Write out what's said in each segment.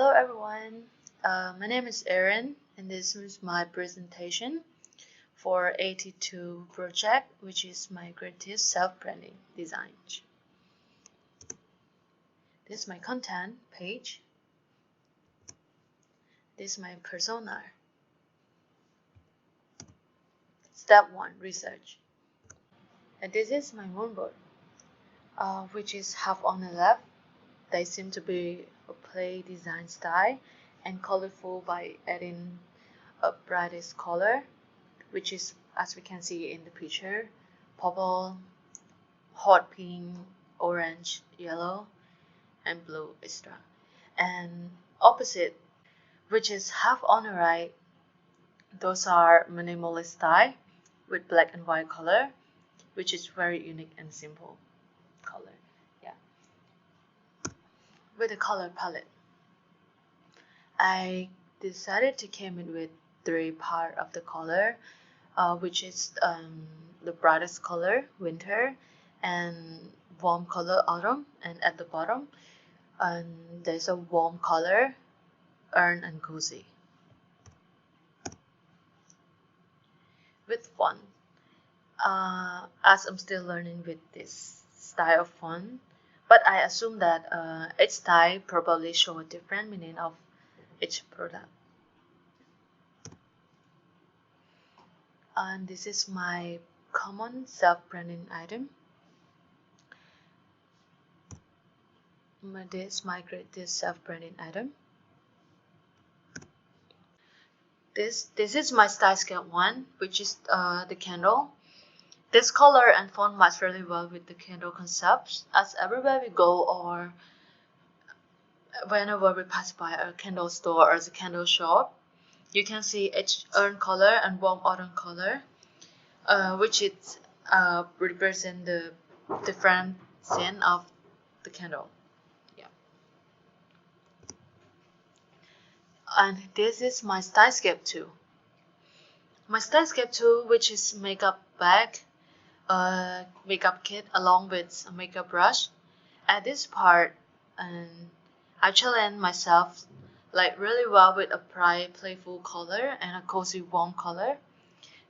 Hello everyone, my name is Erin and this is my presentation for AT2 project, which is my creative self-branding design. This is my content page. This is my persona. Step 1, research. And this is my moonboard, which is half on the left. They seem to be a play design style and colorful by adding a brightest color, which is, as we can see in the picture, purple, hot pink, orange, yellow, and blue extra. And opposite, which is half on the right, those are minimalist style with black and white color, which is very unique and simple color. With the color palette, I decided to came in with 3 parts of the color, which is the brightest color, winter, and warm color, autumn, and at the bottom, there's a warm color, earn and cozy. With font, as I'm still learning with this style of font, but I assume that each style probably show a different meaning of each product. And this is my common self-branding item. This is my greatest self-branding item. This is my style scale 1, which is the candle. This color and font match really well with the candle concepts, as everywhere we go or whenever we pass by a candle store or the candle shop, you can see each earth color and warm autumn color, which is represent the different scent of the candle. And this is my stylescape 2. My stylescape 2, which is makeup bag, makeup kit along with a makeup brush. At this part, I challenge myself like really well with a bright playful color and a cozy warm color,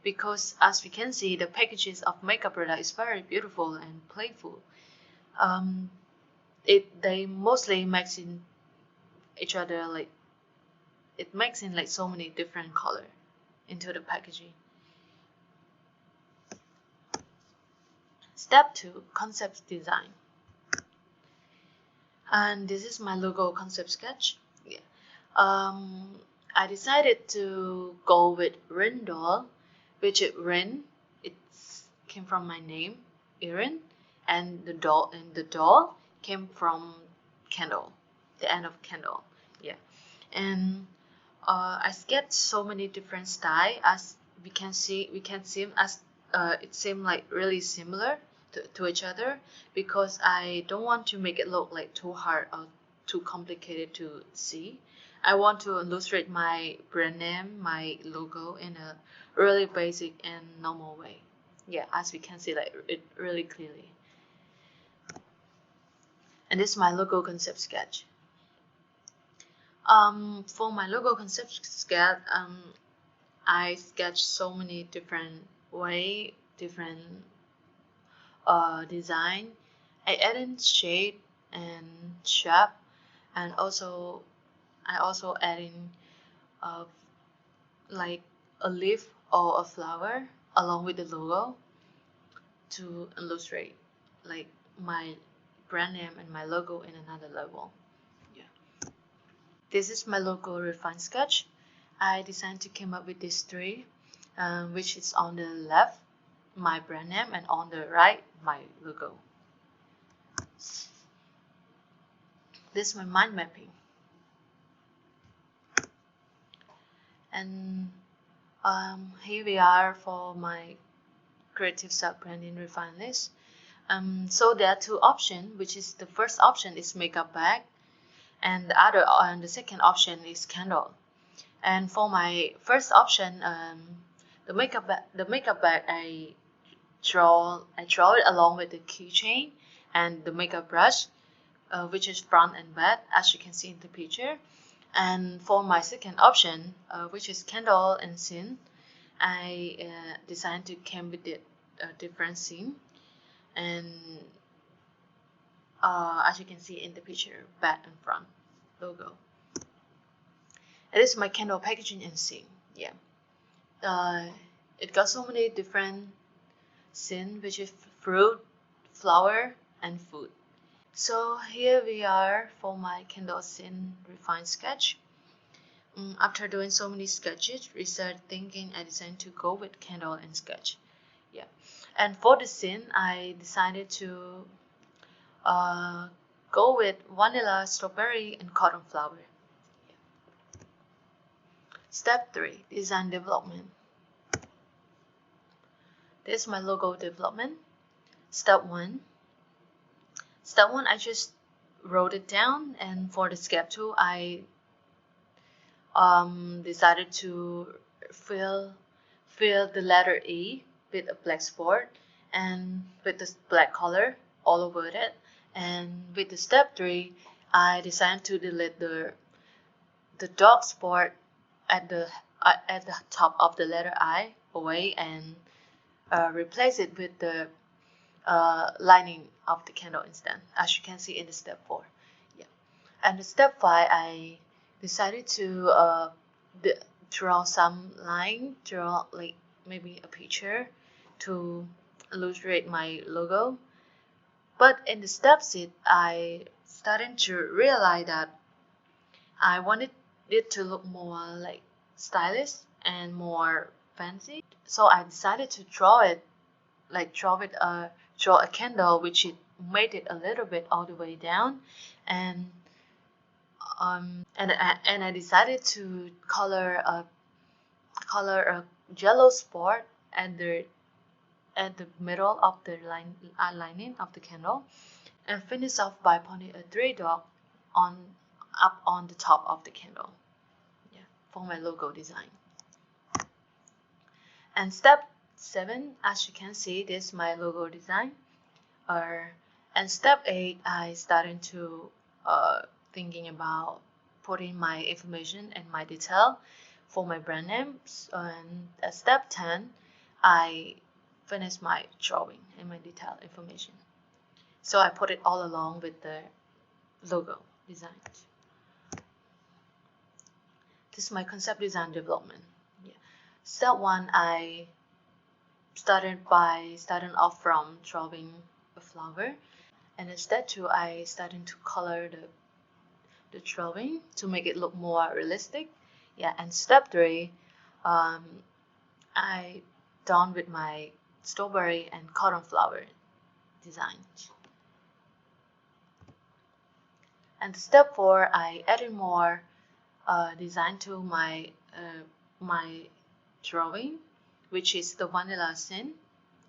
because as we can see, the packages of makeup product is very beautiful and playful. They mostly mix in each other, like it makes in like so many different color into the packaging. Step 2, concept design. And this is my logo concept sketch. I decided to go with Rin doll, which is Rin. It came from my name, Erin, and the doll came from candle, the end of candle. And I sketched so many different styles, as we can see as it seemed like really similar to each other, because I don't want to make it look like too hard or too complicated to see. I want to illustrate my brand name, my logo in a really basic and normal way. As we can see like it really clearly. And this is my logo concept sketch. For my logo concept sketch, I sketched so many different way, different design. I added shade and shape, and I also added like a leaf or a flower along with the logo to illustrate like my brand name and my logo in another level. This is my logo refined sketch. I decided to come up with these 3, which is on the left my brand name and on the right my logo. This is my mind mapping. And here we are for my creative self-branding refined list. So there are 2 options, which is the first option is makeup bag, and the second option is candle. And for my first option, the makeup bag, I draw it along with the keychain and the makeup brush, which is front and back, as you can see in the picture. And for my second option, which is candle and scene, I decided to come with a different scene. And as you can see in the picture, back and front logo. It is my candle packaging and scene. Yeah, it got so many different scene, which is fruit, flower, and food. So here we are for my candle scene refined sketch. After doing so many sketches, research, thinking, I decided to go with candle and sketch. Yeah, and for the scene, I decided to go with vanilla, strawberry, and cotton flower. Yeah. Step 3, design development. This is my logo development. Step 1, I just wrote it down, and for the step 2, I decided to fill the letter E with a black spot and with the black color all over it. And with the step 3, I decided to delete the dark spot at the top of the letter I away and replace it with the lining of the candle instead, as you can see in the step 4. Yeah, and the step 5, I decided to draw some line, draw like maybe a picture to illustrate my logo. But in the step 6, I started to realize that I wanted it to look more like stylish and more fancy. So I decided to draw a candle which it made it a little bit all the way down, and I decided to color a yellow spot at the middle of the lining of the candle, and finish off by putting a 3 dot up on the top of the candle. Yeah, for my logo design. And step 7, as you can see, this is my logo design. And step 8, I started to thinking about putting my information and my detail for my brand names. And at step 10, I finished my drawing and my detail information. So I put it all along with the logo design. This is my concept design development. Yeah. Step 1, I started off from drawing a flower, and in step 2, I started to color the drawing to make it look more realistic. Yeah, and step 3, I done with my strawberry and cotton flower design. And step 4, I added more design to my drawing, which is the vanilla scene.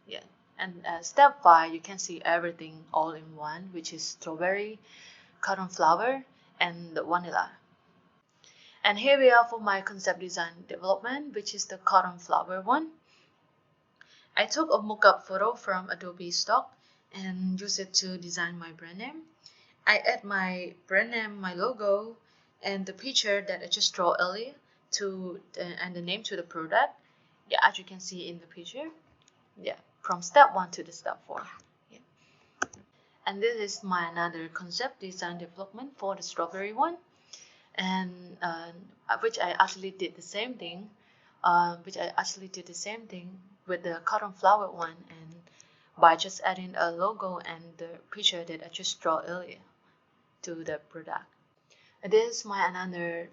Yeah, and step 5, you can see everything all in one, which is strawberry, cotton flower, and the vanilla. And here we are for my concept design development, which is the cotton flower one. I took a mockup photo from Adobe Stock and used it to design my brand name. I add my brand name, my logo, and the picture that I just drew earlier and the name to the product. Yeah, as you can see in the picture. Yeah, from step 1 to the step 4. Yeah. And this is my another concept design development for the strawberry one, and which I actually did the same thing. With the cotton flower one, and by just adding a logo and the picture that I just drew earlier to the product. And this is my another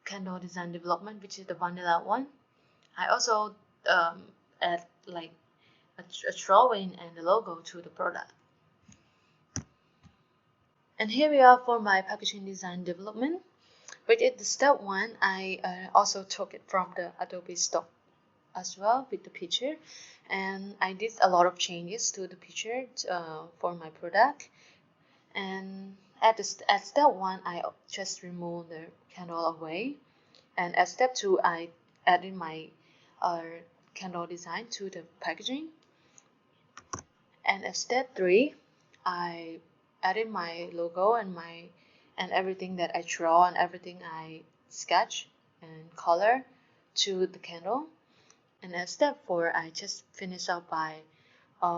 candle design development, which is the vanilla one. I also add like a drawing and the logo to the product. And here we are for my packaging design development. Which is the step 1, I also took it from the Adobe Stock as well with the picture, and I did a lot of changes to the picture for my product. And at step 1, I just removed the candle away, and at step 2, I added my candle design to the packaging, and at step 3, I added my logo and my and everything that I draw and everything I sketch and color to the candle. And at step 4, I just finish up by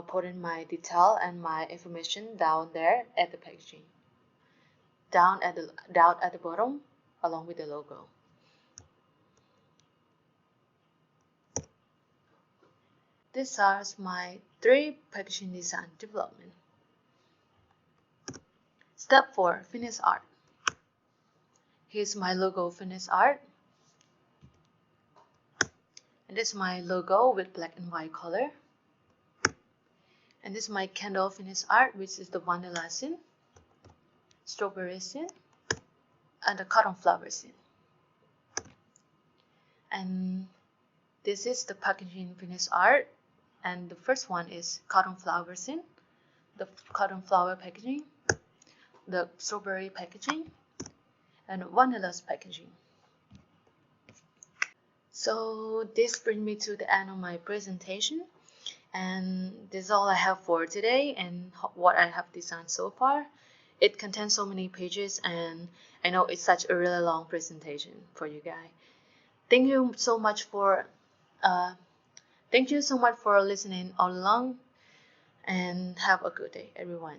putting my detail and my information down there at the packaging, down at the bottom along with the logo. These are my 3 packaging design development. Step 4, finish art. Here's my logo finish art. And this is my logo with black and white color. And this is my candle finish art, which is the vanilla scene, strawberry scene, and the cotton flower scene. And this is the packaging finish art. And the first one is cotton flower scene, the cotton flower packaging, the strawberry packaging, and vanilla's packaging. So this brings me to the end of my presentation, and this is all I have for today and what I have designed so far. It contains so many pages, and I know it's such a really long presentation for you guys. Thank you so much for listening all along, and have a good day, everyone.